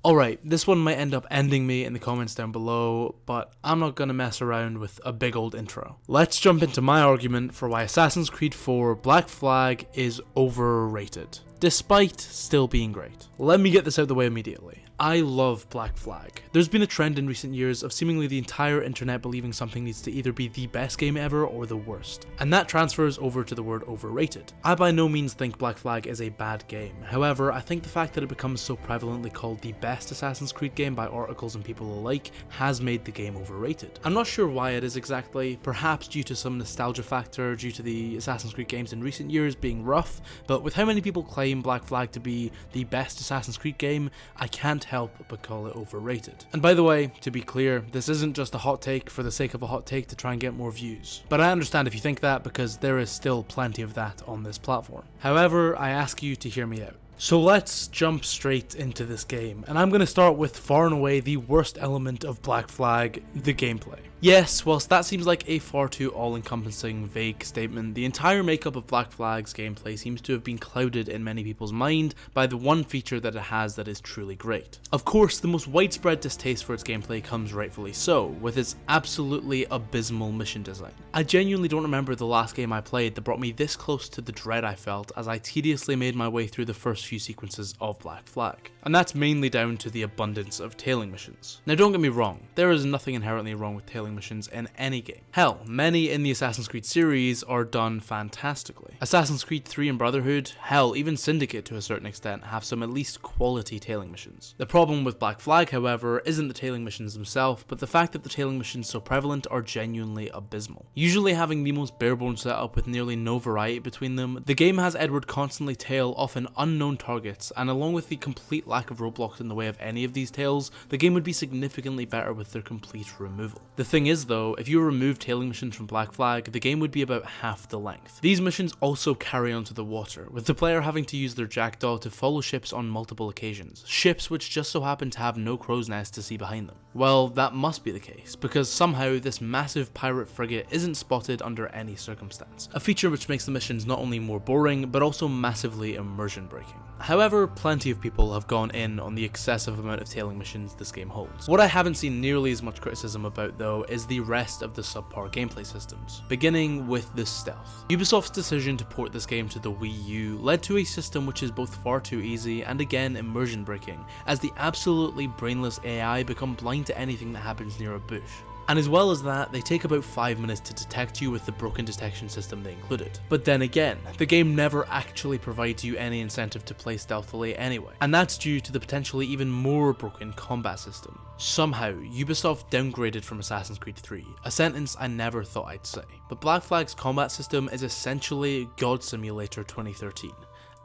Alright, this one might end up ending me in the comments down below, but I'm not gonna mess around with a big old intro. Let's jump into my argument for why Assassin's Creed 4 Black Flag is overrated, despite still being great. Let me get this out of the way immediately. I love Black Flag. There's been a trend in recent years of seemingly the entire internet believing something needs to either be the best game ever or the worst, and that transfers over to the word overrated. I by no means think Black Flag is a bad game, however, I think the fact that it becomes so prevalently called the best Assassin's Creed game by articles and people alike has made the game overrated. I'm not sure why it is exactly, perhaps due to some nostalgia factor due to the Assassin's Creed games in recent years being rough, but with how many people claim Black Flag to be the best Assassin's Creed game, I can't help but call it overrated. And by the way, to be clear, this isn't just a hot take for the sake of a hot take to try and get more views. But I understand if you think that, because there is still plenty of that on this platform. However, I ask you to hear me out. So let's jump straight into this game, and I'm going to start with far and away the worst element of Black Flag, the gameplay. Yes, whilst that seems like a far too all-encompassing, vague statement, the entire makeup of Black Flag's gameplay seems to have been clouded in many people's mind by the one feature that it has that is truly great. Of course, the most widespread distaste for its gameplay comes rightfully so, with its absolutely abysmal mission design. I genuinely don't remember the last game I played that brought me this close to the dread I felt as I tediously made my way through the first few sequences of Black Flag. And that's mainly down to the abundance of tailing missions. Now don't get me wrong, there is nothing inherently wrong with tailing missions in any game. Hell, many in the Assassin's Creed series are done fantastically. Assassin's Creed 3 and Brotherhood, hell, even Syndicate to a certain extent have some at least quality tailing missions. The problem with Black Flag, however, isn't the tailing missions themselves, but the fact that the tailing missions so prevalent are genuinely abysmal. Usually having the most bare-bones setup with nearly no variety between them, the game has Edward constantly tail often unknown targets, and along with the complete lack of roadblocks in the way of any of these tails, the game would be significantly better with their complete removal. The thing is though, if you remove tailing missions from Black Flag, the game would be about half the length. These missions also carry onto the water, with the player having to use their jackdaw to follow ships on multiple occasions, ships which just so happen to have no crow's nest to see behind them. Well, that must be the case, because somehow this massive pirate frigate isn't spotted under any circumstance, a feature which makes the missions not only more boring, but also massively immersion breaking. However, plenty of people have gone in on the excessive amount of tailing missions this game holds. What I haven't seen nearly as much criticism about though is the rest of the subpar gameplay systems, beginning with the stealth. Ubisoft's decision to port this game to the Wii U led to a system which is both far too easy and again immersion breaking, as the absolutely brainless AI become blind to anything that happens near a bush. And as well as that, they take about 5 minutes to detect you with the broken detection system they included. But then again, the game never actually provides you any incentive to play stealthily anyway, and that's due to the potentially even more broken combat system. Somehow, Ubisoft downgraded from Assassin's Creed 3, a sentence I never thought I'd say. But Black Flag's combat system is essentially God Simulator 2013.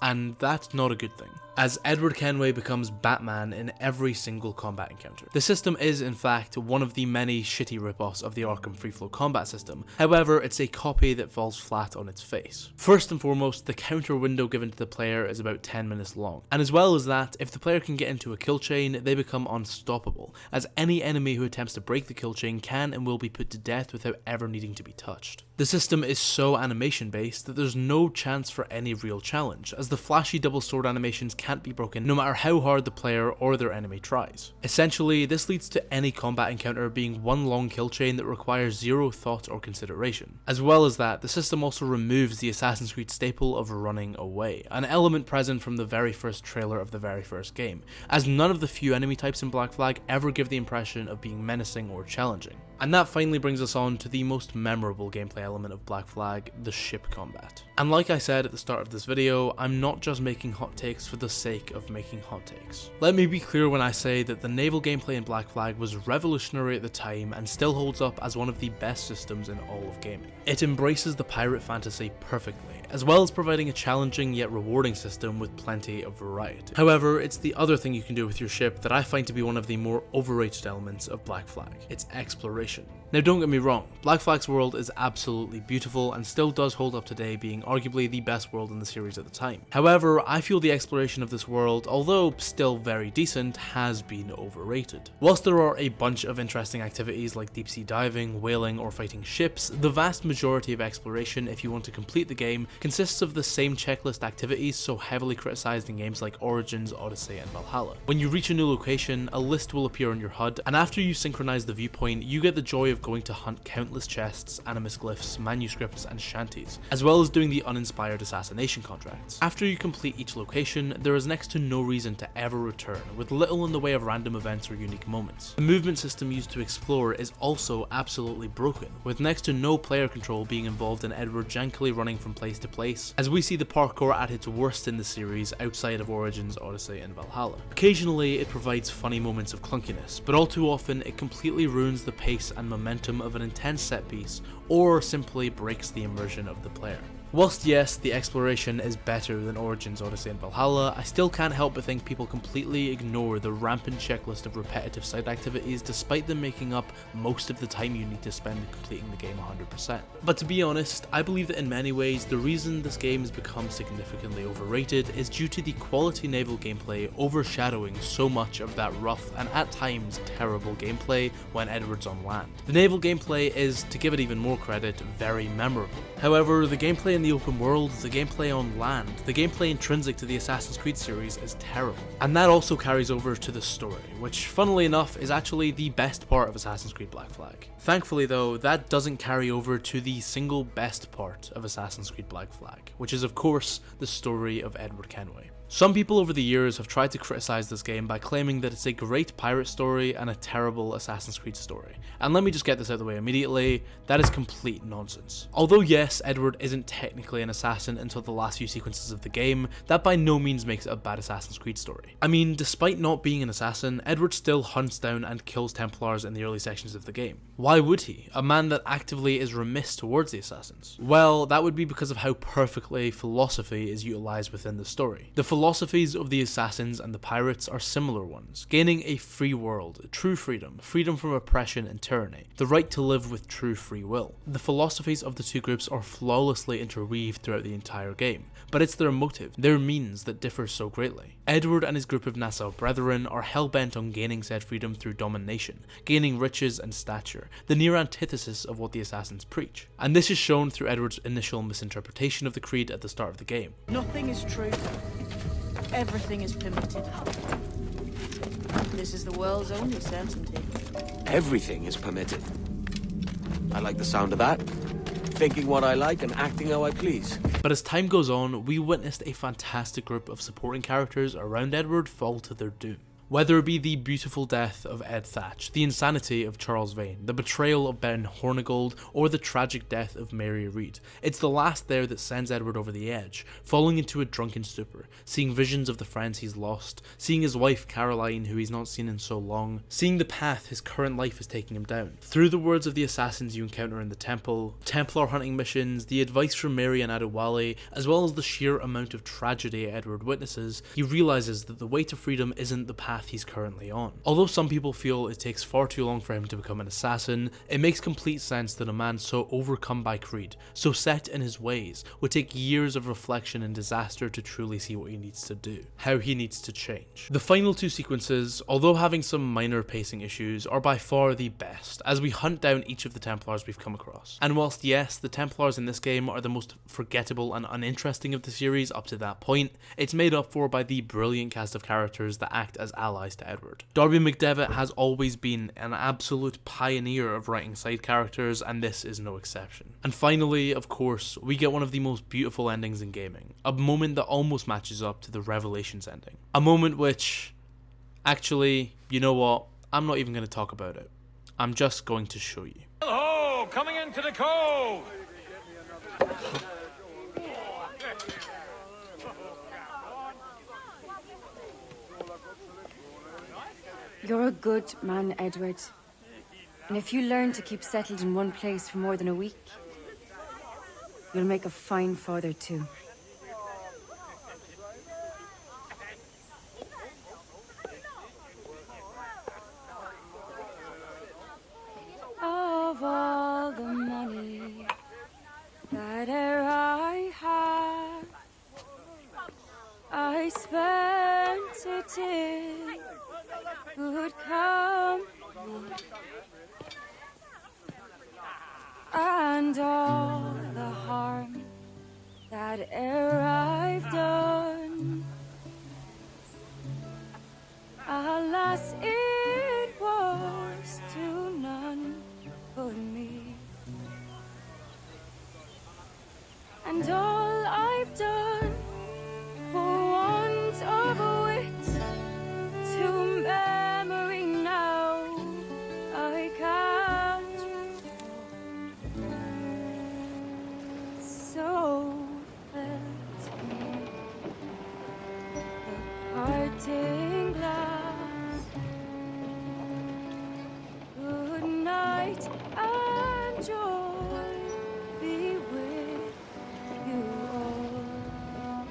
And that's not a good thing, as Edward Kenway becomes Batman in every single combat encounter. The system is, in fact, one of the many shitty ripoffs of the Arkham free flow combat system, however, it's a copy that falls flat on its face. First and foremost, the counter window given to the player is about 10 minutes long, and as well as that, if the player can get into a kill chain, they become unstoppable, as any enemy who attempts to break the kill chain can and will be put to death without ever needing to be touched. The system is so animation based that there's no chance for any real challenge, as the flashy double sword animations can't be broken no matter how hard the player or their enemy tries. Essentially, this leads to any combat encounter being one long kill chain that requires zero thought or consideration. As well as that, the system also removes the Assassin's Creed staple of running away, an element present from the very first trailer of the very first game, as none of the few enemy types in Black Flag ever give the impression of being menacing or challenging. And that finally brings us on to the most memorable gameplay element of Black Flag, the ship combat. And like I said at the start of this video, I'm not just making hot takes for the sake of making hot takes. Let me be clear when I say that the naval gameplay in Black Flag was revolutionary at the time and still holds up as one of the best systems in all of gaming. It embraces the pirate fantasy perfectly, as well as providing a challenging yet rewarding system with plenty of variety. However, it's the other thing you can do with your ship that I find to be one of the more overrated elements of Black Flag, its exploration. exploration. Now don't get me wrong, Black Flag's world is absolutely beautiful and still does hold up today, being arguably the best world in the series at the time. However, I feel the exploration of this world, although still very decent, has been overrated. Whilst there are a bunch of interesting activities like deep sea diving, whaling or fighting ships, the vast majority of exploration, if you want to complete the game, consists of the same checklist activities so heavily criticized in games like Origins, Odyssey and Valhalla. When you reach a new location, a list will appear on your HUD, and after you synchronize the viewpoint, you get the joy of going to hunt countless chests, animus glyphs, manuscripts and shanties, as well as doing the uninspired assassination contracts. After you complete each location, there is next to no reason to ever return, with little in the way of random events or unique moments. The movement system used to explore is also absolutely broken, with next to no player control being involved in Edward jankily running from place to place, as we see the parkour at its worst in the series outside of Origins, Odyssey and Valhalla. Occasionally it provides funny moments of clunkiness, but all too often it completely ruins the pace and momentum of an intense set piece, or simply breaks the immersion of the player. Whilst yes, the exploration is better than Origins, Odyssey and Valhalla, I still can't help but think people completely ignore the rampant checklist of repetitive side activities despite them making up most of the time you need to spend completing the game 100%. But to be honest, I believe that in many ways the reason this game has become significantly overrated is due to the quality naval gameplay overshadowing so much of that rough and at times terrible gameplay when Edward's on land. The naval gameplay is, to give it even more credit, very memorable. However, the gameplay in the open world, the gameplay on land, the gameplay intrinsic to the Assassin's Creed series is terrible. And that also carries over to the story, which funnily enough is actually the best part of Assassin's Creed Black Flag. Thankfully though, that doesn't carry over to the single best part of Assassin's Creed Black Flag, which is of course the story of Edward Kenway. Some people over the years have tried to criticize this game by claiming that it's a great pirate story and a terrible Assassin's Creed story. And let me just get this out of the way immediately, that is complete nonsense. Although yes, Edward isn't technically an assassin until the last few sequences of the game, that by no means makes it a bad Assassin's Creed story. I mean, despite not being an assassin, Edward still hunts down and kills Templars in the early sections of the game. Why would he? A man that actively is remiss towards the assassins? Well, that would be because of how perfectly philosophy is utilized within the story. The philosophies of the assassins and the pirates are similar ones, gaining a free world, true freedom, freedom from oppression and tyranny, the right to live with true free will. The philosophies of the two groups are flawlessly interweaved throughout the entire game, but it's their motive, their means that differ so greatly. Edward and his group of Nassau brethren are hell-bent on gaining said freedom through domination, gaining riches and stature, the near antithesis of what the assassins preach. And this is shown through Edward's initial misinterpretation of the creed at the start of the game. Nothing is true. Everything is permitted. This is the world's only certainty. Everything is permitted. I like the sound of that. Thinking what I like and acting how I please. But as time goes on, we witnessed a fantastic group of supporting characters around Edward fall to their doom. Whether it be the beautiful death of Ed Thatch, the insanity of Charles Vane, the betrayal of Ben Hornigold, or the tragic death of Mary Read, it's the last there that sends Edward over the edge, falling into a drunken stupor, seeing visions of the friends he's lost, seeing his wife Caroline who he's not seen in so long, seeing the path his current life is taking him down. Through the words of the assassins you encounter in the temple, Templar hunting missions, the advice from Mary and Adewale, as well as the sheer amount of tragedy Edward witnesses, he realizes that the way to freedom isn't the path he's currently on. Although some people feel it takes far too long for him to become an assassin, it makes complete sense that a man so overcome by greed, so set in his ways, would take years of reflection and disaster to truly see what he needs to do, how he needs to change. The final two sequences, although having some minor pacing issues, are by far the best, as we hunt down each of the Templars we've come across. And whilst yes, the Templars in this game are the most forgettable and uninteresting of the series up to that point, it's made up for by the brilliant cast of characters that act as allies to Edward. Darby McDevitt has always been an absolute pioneer of writing side characters, and this is no exception. And finally, of course, we get one of the most beautiful endings in gaming, a moment that almost matches up to the Revelations ending. A moment which, actually, you know what, I'm not even going to talk about it. I'm just going to show you. Hello, coming into the cove! You're a good man, Edward. And if you learn to keep settled in one place for more than a week, you'll make a fine father too. would come, and all the harm that e'er I've done. Alas, it was to none but me, and all I've done for want of a wit to memory now I can't. So felt the parting glass. Good night and joy be with you all.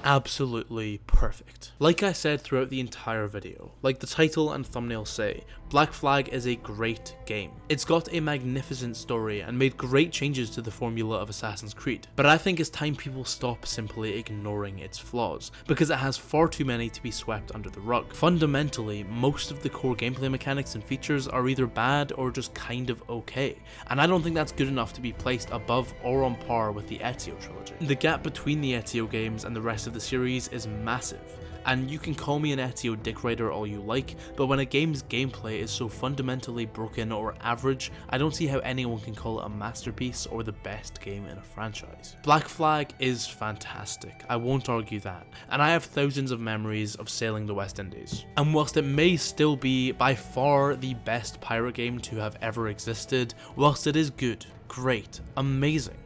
Absolutely perfect. Like I said throughout the entire video, like the title and thumbnail say, Black Flag is a great game. It's got a magnificent story and made great changes to the formula of Assassin's Creed, but I think it's time people stop simply ignoring its flaws, because it has far too many to be swept under the rug. Fundamentally, most of the core gameplay mechanics and features are either bad or just kind of okay, and I don't think that's good enough to be placed above or on par with the Ezio trilogy. The gap between the Ezio games and the rest of the series is massive, and you can call me an Ezio dick rider all you like, but when a game's gameplay is so fundamentally broken or average, I don't see how anyone can call it a masterpiece or the best game in a franchise. Black Flag is fantastic, I won't argue that, and I have thousands of memories of sailing the West Indies. And whilst it may still be by far the best pirate game to have ever existed, whilst it is good, great, amazing,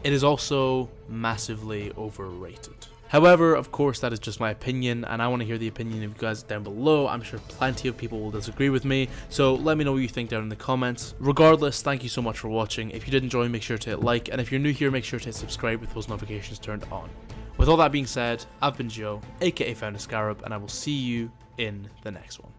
it is also massively overrated. However, of course, that is just my opinion, and I want to hear the opinion of you guys down below. I'm sure plenty of people will disagree with me, so let me know what you think down in the comments. Regardless, thank you so much for watching. If you did enjoy, make sure to hit like, and if you're new here, make sure to hit subscribe with those notifications turned on. With all that being said, I've been Joe, aka Found a Scarab, and I will see you in the next one.